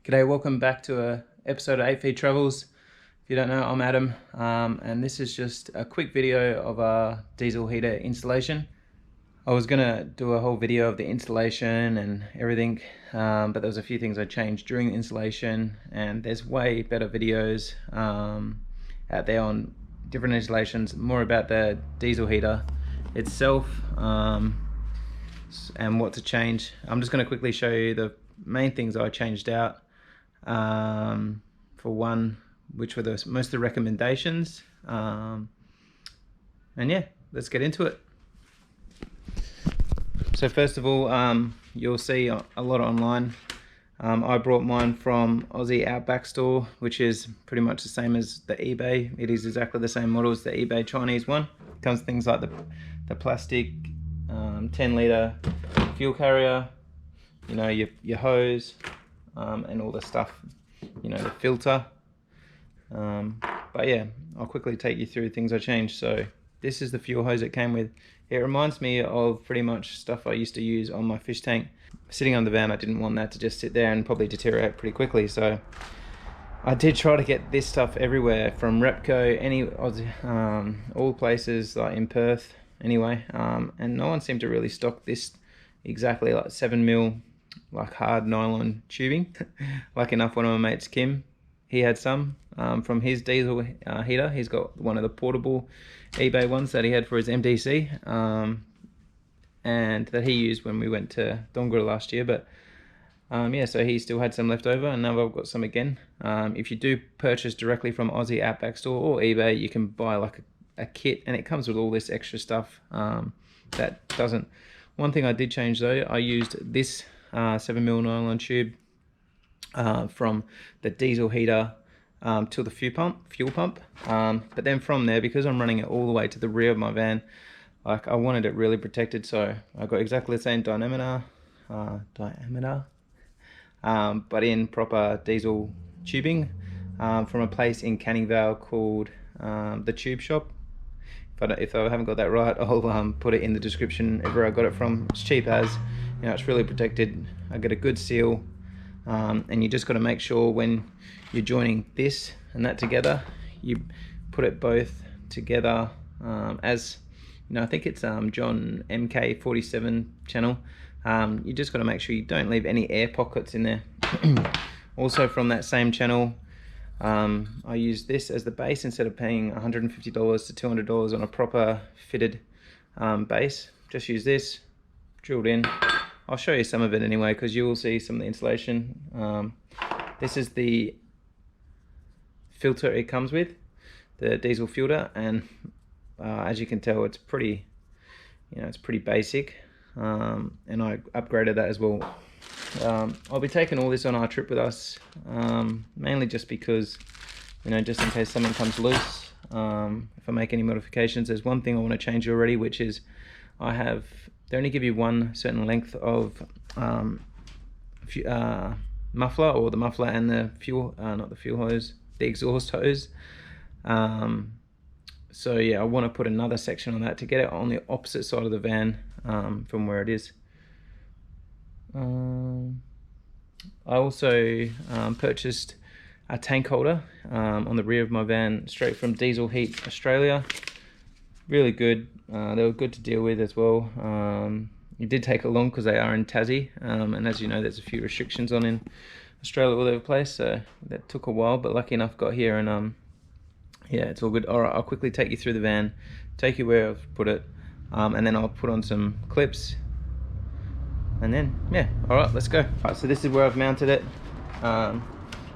G'day, welcome back to a episode of 8 Feet Travels. If you don't know, I'm Adam, and this is just a quick video of our diesel heater installation. I was gonna do a whole video of the installation and everything, but there was a few things I changed during the installation, and there's way better videos out there on different installations, more about the diesel heater itself and what to change. I'm just going to quickly show you the main things I changed out. For one, which were most of the recommendations, and yeah, let's get into it. So first of all, you'll see a lot online. I brought mine from Aussie Outback Store, which is pretty much the same as the eBay. It is exactly the same model as the eBay Chinese one. It comes with things like the plastic 10-litre fuel carrier, you know, your hose, and all the stuff, you know, the filter. But yeah, I'll quickly take you through things I changed. So this is the fuel hose it came with. It reminds me of pretty much stuff I used to use on my fish tank. Sitting on the van, I didn't want that to just sit there and probably deteriorate pretty quickly, so I did try to get this stuff everywhere, from Repco, all places like in Perth anyway, and no one seemed to really stock this exactly like 7mm like hard nylon tubing. Lucky enough, one of my mates, Kim, he had some from his diesel heater. He's got one of the portable eBay ones that he had for his MDC, and that he used when we went to Dongara last year. But yeah, so he still had some left over, and now I've got some again. If you do purchase directly from Aussie Outback Store or eBay, you can buy like a kit, and it comes with all this extra stuff that doesn't. One thing I did change though, I used this 7mm nylon tube from the diesel heater to the fuel pump, but then from there, because I'm running it all the way to the rear of my van, like I wanted it really protected, so I got exactly the same diameter, but in proper diesel tubing from a place in Canning Vale called the Tube Shop. If I haven't got that right, I'll put it in the description of where I got it from. It's cheap as, you know, it's really protected. I get a good seal, and you just got to make sure when you're joining this and that together, you put it both together as, you know, I think it's John MK47 channel. You just got to make sure you don't leave any air pockets in there. Also from that same channel, I use this as the base instead of paying $150 to $200 on a proper fitted base. Just use this, drilled in. I'll show you some of it anyway, because you will see some of the installation. This is the filter it comes with, the diesel filter, and as you can tell, it's pretty, you know, it's pretty basic, and I upgraded that as well. I'll be taking all this on our trip with us, mainly just because, you know, just in case something comes loose. If I make any modifications, there's one thing I want to change already, which is they only give you one certain length of muffler, or the muffler and the fuel, not the fuel hose, the exhaust hose. So yeah, I want to put another section on that to get it on the opposite side of the van from where it is. I also purchased a tank holder on the rear of my van, straight from Diesel Heat Australia. Really good. They were good to deal with as well. It did take long because they are in Tassie, and as you know, there's a few restrictions on in Australia all over the place, so that took a while, but lucky enough got here, and yeah, it's all good. Alright, I'll quickly take you through the van, take you where I've put it, and then I'll put on some clips, and then yeah, alright, let's go. Alright, so this is where I've mounted it,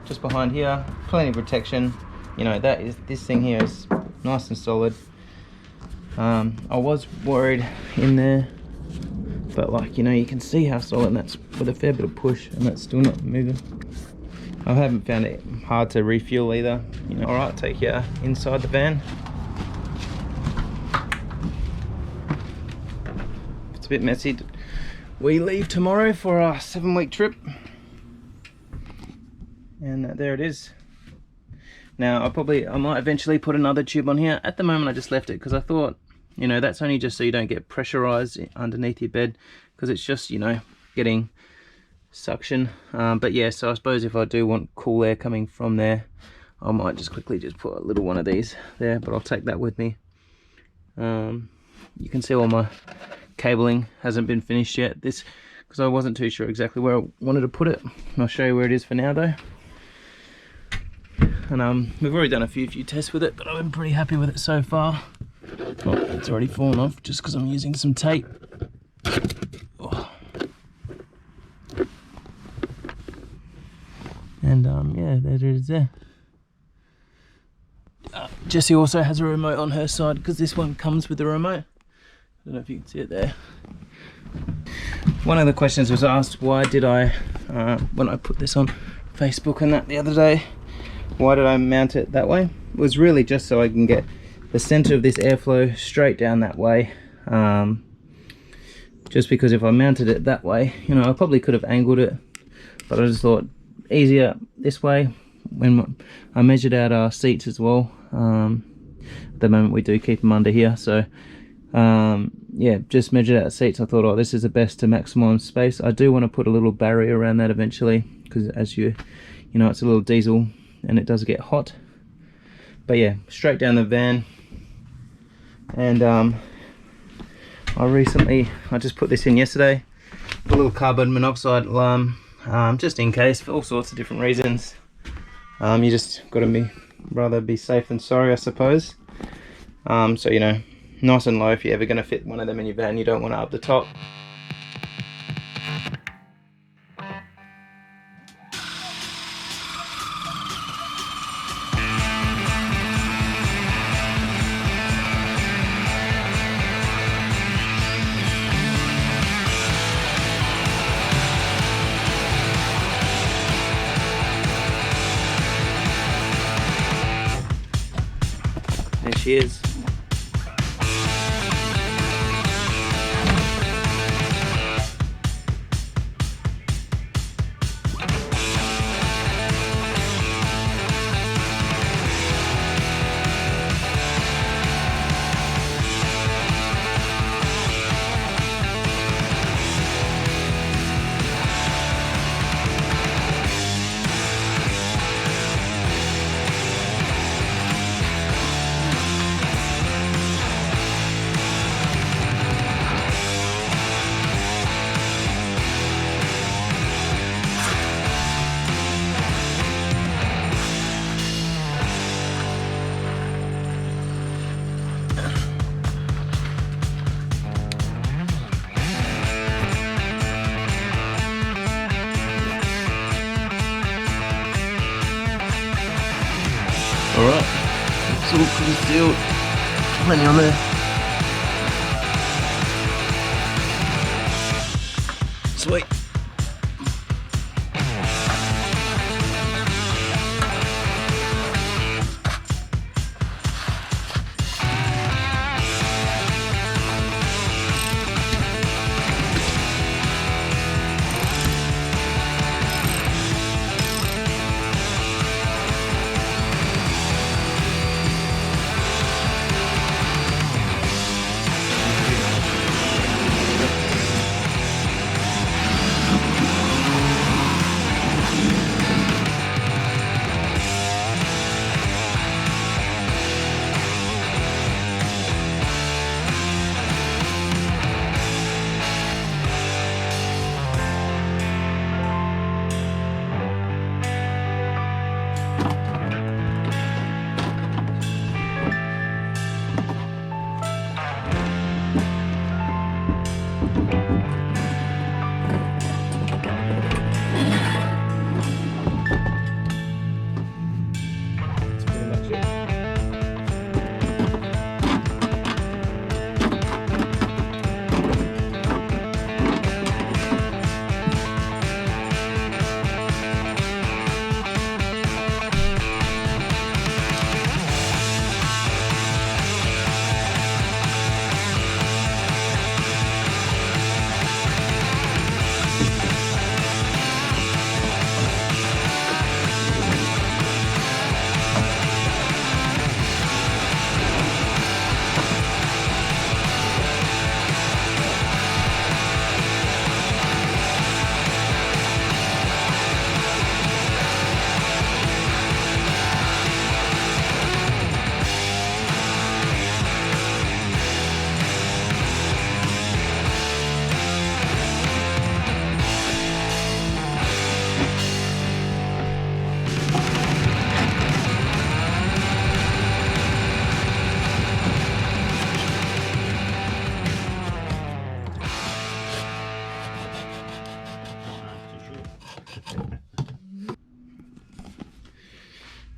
just behind here, plenty of protection. You know, this thing here is nice and solid. I was worried in there, but like, you know, you can see how solid that's with a fair bit of push, and that's still not moving. I haven't found it hard to refuel either, you know. Alright, take you inside the van. It's a bit messy. We leave tomorrow for our 7-week trip, and there it is. Now I might eventually put another tube on here. At the moment I just left it because I thought, you know, that's only just so you don't get pressurized underneath your bed, because it's just, you know, getting suction. But yeah, so I suppose if I do want cool air coming from there, I might just quickly just put a little one of these there, but I'll take that with me. You can see all my cabling hasn't been finished yet, this because I wasn't too sure exactly where I wanted to put it. I'll show you where it is for now though. And we've already done a few tests with it, but I've been pretty happy with it so far. Oh, it's already fallen off just because I'm using some tape. Oh. And yeah, there it is there. Jessie also has a remote on her side because this one comes with a remote. I don't know if you can see it there. One of the questions was asked, why did I, when I put this on Facebook and that the other day, why did I mount it that way? It was really just so I can get the center of this airflow straight down that way. Just because if I mounted it that way, you know, I probably could have angled it, but I just thought easier this way. When I measured out our seats as well, at the moment we do keep them under here, so yeah, just measured out seats. I thought, oh, this is the best to maximize space. I do want to put a little barrier around that eventually, because as you know, it's a little diesel and it does get hot. But yeah, straight down the van. And I just put this in yesterday, a little carbon monoxide alarm, just in case, for all sorts of different reasons. You just got to rather be safe than sorry, I suppose. So, you know, nice and low if you're ever going to fit one of them in your van. You don't want it up the top. There she is. Alright, it's all pretty sealed. Plenty on there. Sweet.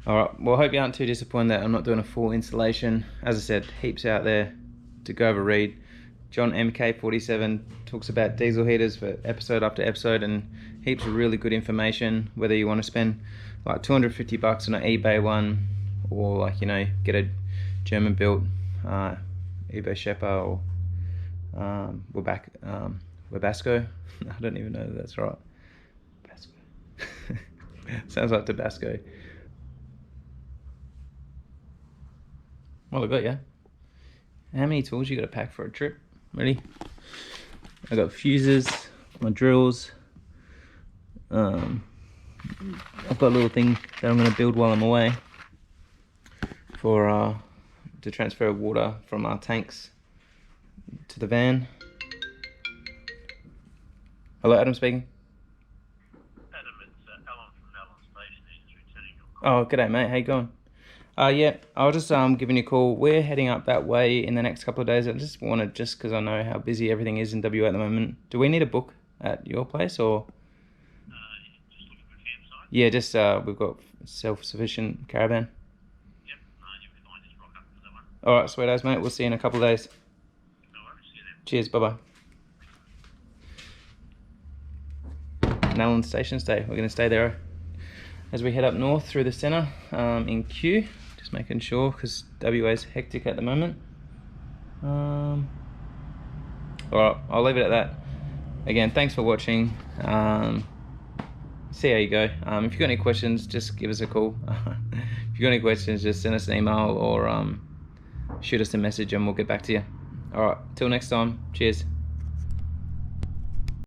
Alright, well I hope you aren't too disappointed that I'm not doing a full installation. As I said, heaps out there to go over read. John MK47 talks about diesel heaters for episode after episode, and heaps of really good information, whether you want to spend like 250 bucks on an eBay one, or like, you know, get a German built eBay Shepper or Wabasco. I don't even know if that's right. Sounds like Tabasco. Well, I got ya. How many tools you got to pack for a trip? Ready? I got fuses, my drills. I've got a little thing that I'm going to build while I'm away for to transfer water from our tanks to the van. Hello, Adam speaking. Adam, it's Alan from Alan Station. He's returning your Oh, call. g'day mate, how you going? Yeah, I was just giving you a call. We're heading up that way in the next couple of days. I just wanted, just because I know how busy everything is in WA at the moment. Do we need a book at your place, or? Just looking for a campsite? Yeah, just we've got self-sufficient caravan. Yep, you'll be fine. Just rock up for that one. All right, sweet as mate. We'll see you in a couple of days. No worries. See you then. Cheers. Bye bye. Nallen Station Stay. We're going to stay there as we head up north through the centre in Kew. Just making sure, because WA's hectic at the moment. All right, I'll leave it at that. Again, thanks for watching. See how you go. If you've got any questions, just give us a call. If you've got any questions, just send us an email or shoot us a message and we'll get back to you. All right, till next time. Cheers.